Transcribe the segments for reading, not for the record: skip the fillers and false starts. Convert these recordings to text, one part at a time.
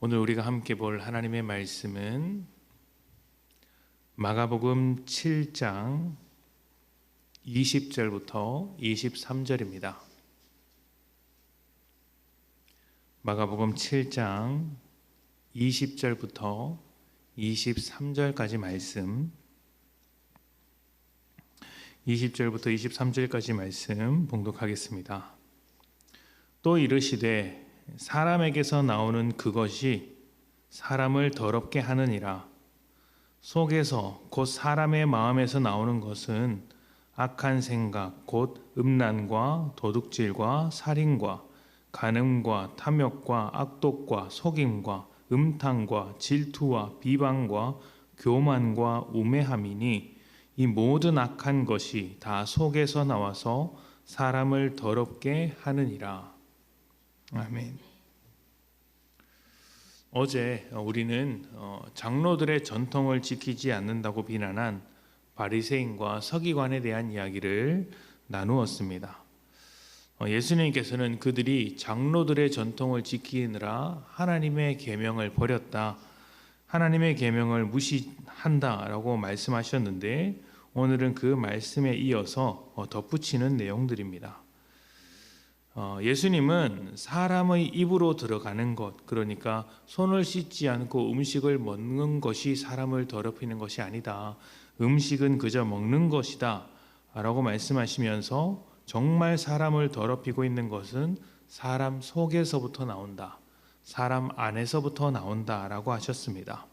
오늘 우리가 함께 볼 하나님의 말씀은 마가복음 7장 20절부터 23절입니다. 마가복음 7장 20절부터 23절까지 말씀, 20절부터 23절까지 말씀 봉독하겠습니다. 또 이르시되 사람에게서 나오는 그것이 사람을 더럽게 하느니라. 속에서 곧 사람의 마음에서 나오는 것은 악한 생각 곧 음란과 도둑질과 살인과 간음과 탐욕과 악독과 속임과 음탕과 질투와 비방과 교만과 우매함이니 이 모든 악한 것이 다 속에서 나와서 사람을 더럽게 하느니라. 아멘. 어제 우리는 장로들의 전통을 지키지 않는다고 비난한 바리새인과 서기관에 대한 이야기를 나누었습니다. 예수님께서는 그들이 장로들의 전통을 지키느라 하나님의 계명을 버렸다, 하나님의 계명을 무시한다라고 말씀하셨는데, 오늘은 그 말씀에 이어서 덧붙이는 내용들입니다. 예수님은 사람의 입으로 들어가는 것, 그러니까 손을 씻지 않고 음식을 먹는 것이 사람을 더럽히는 것이 아니다, 음식은 그저 먹는 것이다 라고 말씀하시면서 정말 사람을 더럽히고 있는 것은 사람 속에서부터 나온다, 사람 안에서부터 나온다 라고 하셨습니다.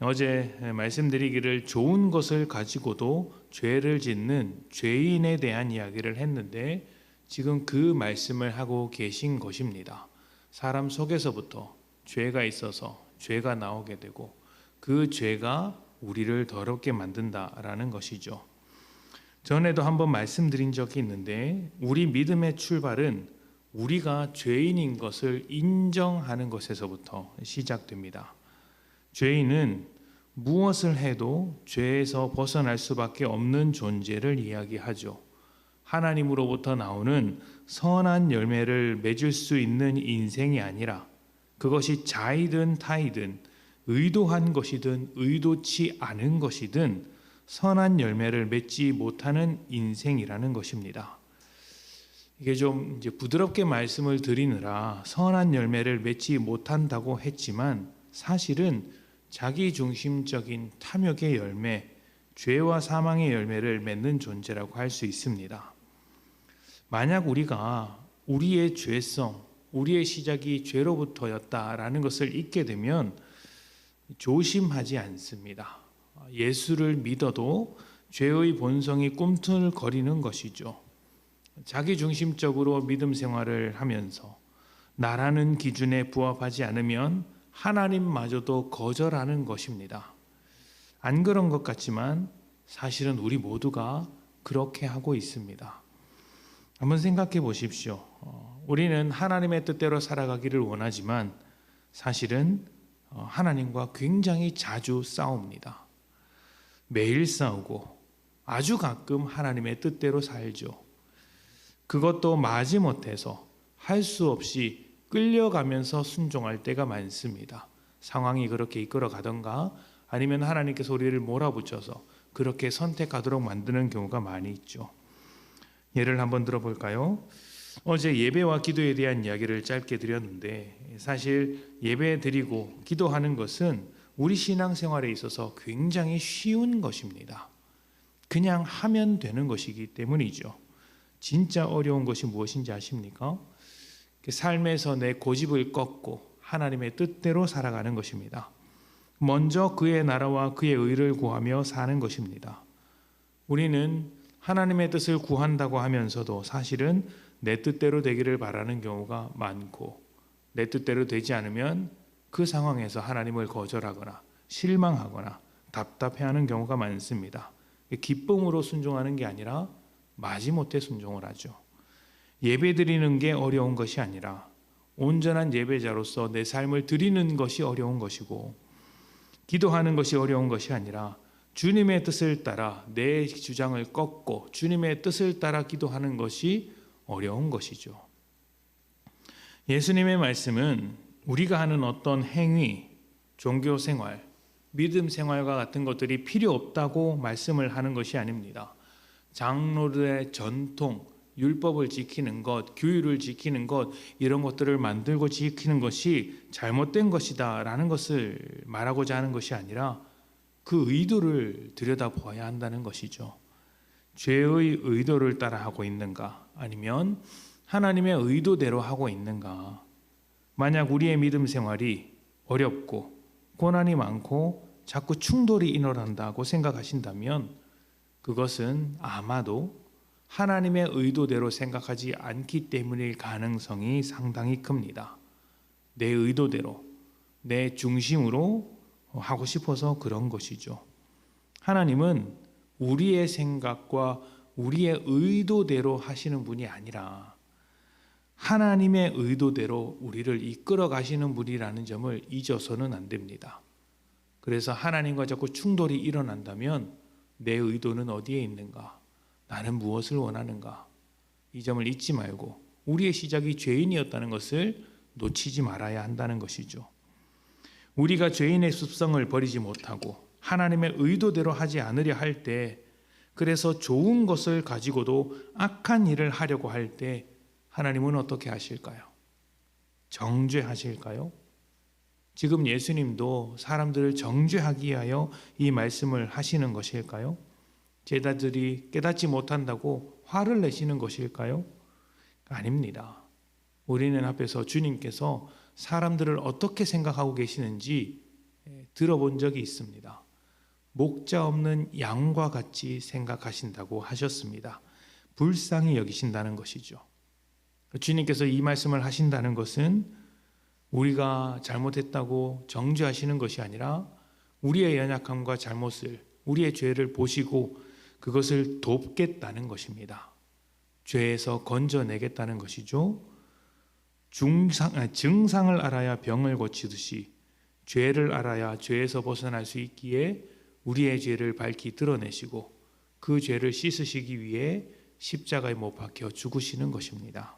어제 말씀드리기를 좋은 것을 가지고도 죄를 짓는 죄인에 대한 이야기를 했는데, 지금 그 말씀을 하고 계신 것입니다. 사람 속에서부터 죄가 있어서 죄가 나오게 되고 그 죄가 우리를 더럽게 만든다라는 것이죠. 전에도 한번 말씀드린 적이 있는데, 우리 믿음의 출발은 우리가 죄인인 것을 인정하는 것에서부터 시작됩니다. 죄인은 무엇을 해도 죄에서 벗어날 수밖에 없는 존재를 이야기하죠. 하나님으로부터 나오는 선한 열매를 맺을 수 있는 인생이 아니라, 그것이 자이든 타이든 의도한 것이든 의도치 않은 것이든 선한 열매를 맺지 못하는 인생이라는 것입니다. 이게 좀 이제 부드럽게 말씀을 드리느라 선한 열매를 맺지 못한다고 했지만, 사실은 자기중심적인 탐욕의 열매, 죄와 사망의 열매를 맺는 존재라고 할 수 있습니다. 만약 우리가 우리의 죄성, 우리의 시작이 죄로부터였다라는 것을 잊게 되면 조심하지 않습니다. 예수를 믿어도 죄의 본성이 꿈틀거리는 것이죠. 자기중심적으로 믿음 생활을 하면서 나라는 기준에 부합하지 않으면 하나님마저도 거절하는 것입니다. 안 그런 것 같지만 사실은 우리 모두가 그렇게 하고 있습니다. 한번 생각해 보십시오. 우리는 하나님의 뜻대로 살아가기를 원하지만 사실은 하나님과 굉장히 자주 싸웁니다. 매일 싸우고 아주 가끔 하나님의 뜻대로 살죠. 그것도 마지못해서 할 수 없이 끌려가면서 순종할 때가 많습니다. 상황이 그렇게 이끌어가던가 아니면 하나님께서 우리를 몰아붙여서 그렇게 선택하도록 만드는 경우가 많이 있죠. 예를 한번 들어볼까요? 어제 예배와 기도에 대한 이야기를 짧게 드렸는데, 사실 예배 드리고 기도하는 것은 우리 신앙생활에 있어서 굉장히 쉬운 것입니다. 그냥 하면 되는 것이기 때문이죠. 진짜 어려운 것이 무엇인지 아십니까? 삶에서 내 고집을 꺾고 하나님의 뜻대로 살아가는 것입니다. 먼저 그의 나라와 그의 의를 구하며 사는 것입니다. 우리는 하나님의 뜻을 구한다고 하면서도 사실은 내 뜻대로 되기를 바라는 경우가 많고, 내 뜻대로 되지 않으면 그 상황에서 하나님을 거절하거나 실망하거나 답답해하는 경우가 많습니다. 기쁨으로 순종하는 게 아니라 마지못해 순종을 하죠. 예배 드리는 게 어려운 것이 아니라 온전한 예배자로서 내 삶을 드리는 것이 어려운 것이고, 기도하는 것이 어려운 것이 아니라 주님의 뜻을 따라 내 주장을 꺾고 주님의 뜻을 따라 기도하는 것이 어려운 것이죠. 예수님의 말씀은 우리가 하는 어떤 행위, 종교 생활, 믿음 생활과 같은 것들이 필요 없다고 말씀을 하는 것이 아닙니다. 장로들의 전통, 율법을 지키는 것, 규율을 지키는 것, 이런 것들을 만들고 지키는 것이 잘못된 것이다 라는 것을 말하고자 하는 것이 아니라 그 의도를 들여다보아야 한다는 것이죠. 죄의 의도를 따라하고 있는가, 아니면 하나님의 의도대로 하고 있는가. 만약 우리의 믿음 생활이 어렵고 고난이 많고 자꾸 충돌이 일어난다고 생각하신다면 그것은 아마도 하나님의 의도대로 생각하지 않기 때문일 가능성이 상당히 큽니다. 내 의도대로, 내 중심으로 하고 싶어서 그런 것이죠. 하나님은 우리의 생각과 우리의 의도대로 하시는 분이 아니라 하나님의 의도대로 우리를 이끌어 가시는 분이라는 점을 잊어서는 안 됩니다. 그래서 하나님과 자꾸 충돌이 일어난다면 내 의도는 어디에 있는가? 나는 무엇을 원하는가? 이 점을 잊지 말고 우리의 시작이 죄인이었다는 것을 놓치지 말아야 한다는 것이죠. 우리가 죄인의 습성을 버리지 못하고 하나님의 의도대로 하지 않으려 할 때, 그래서 좋은 것을 가지고도 악한 일을 하려고 할 때 하나님은 어떻게 하실까요? 정죄하실까요? 지금 예수님도 사람들을 정죄하기 위하여 이 말씀을 하시는 것일까요? 제자들이 깨닫지 못한다고 화를 내시는 것일까요? 아닙니다. 우리는 앞에서 주님께서 사람들을 어떻게 생각하고 계시는지 들어본 적이 있습니다. 목자 없는 양과 같이 생각하신다고 하셨습니다. 불쌍히 여기신다는 것이죠. 주님께서 이 말씀을 하신다는 것은 우리가 잘못했다고 정죄하시는 것이 아니라 우리의 연약함과 잘못을, 우리의 죄를 보시고 그것을 돕겠다는 것입니다. 죄에서 건져내겠다는 것이죠. 증상을 알아야 병을 고치듯이 죄를 알아야 죄에서 벗어날 수 있기에 우리의 죄를 밝히 드러내시고 그 죄를 씻으시기 위해 십자가에 못 박혀 죽으시는 것입니다.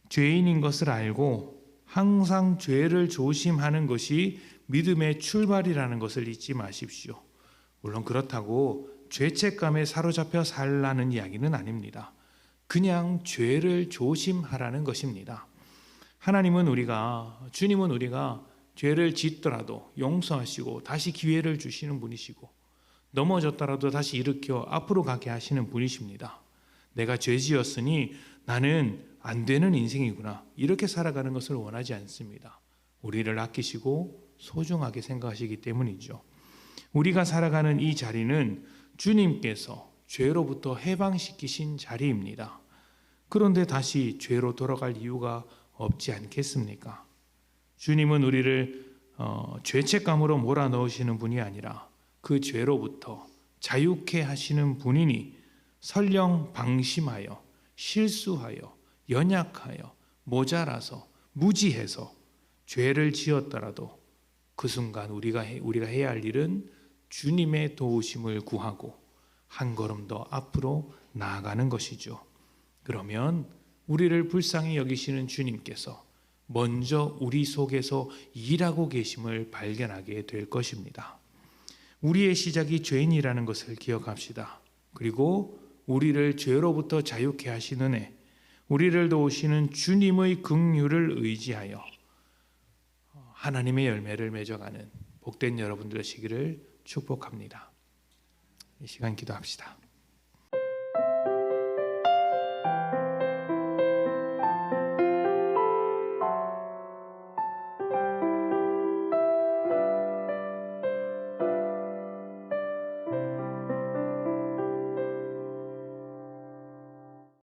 죄인인 것을 알고 항상 죄를 조심하는 것이 믿음의 출발이라는 것을 잊지 마십시오. 물론 그렇다고 죄책감에 사로잡혀 살라는 이야기는 아닙니다. 그냥 죄를 조심하라는 것입니다. 주님은 우리가 죄를 짓더라도 용서하시고 다시 기회를 주시는 분이시고 넘어졌더라도 다시 일으켜 앞으로 가게 하시는 분이십니다. 내가 죄 지었으니 나는 안 되는 인생이구나, 이렇게 살아가는 것을 원하지 않습니다. 우리를 아끼시고 소중하게 생각하시기 때문이죠. 우리가 살아가는 이 자리는 주님께서 죄로부터 해방시키신 자리입니다. 그런데 다시 죄로 돌아갈 이유가 없지 않겠습니까? 주님은 우리를 죄책감으로 몰아넣으시는 분이 아니라 그 죄로부터 자유케 하시는 분이니 설령 방심하여 실수하여 연약하여 모자라서 무지해서 죄를 지었더라도 그 순간 우리가 해야 할 일은 주님의 도우심을 구하고 한 걸음 더 앞으로 나아가는 것이죠. 그러면 우리를 불쌍히 여기시는 주님께서 먼저 우리 속에서 일하고 계심을 발견하게 될 것입니다. 우리의 시작이 죄인이라는 것을 기억합시다. 그리고 우리를 죄로부터 자유케 하시는 애, 우리를 도우시는 주님의 긍휼을 의지하여 하나님의 열매를 맺어가는 복된 여러분들 되시기를 축복합니다. 이 시간 기도합시다.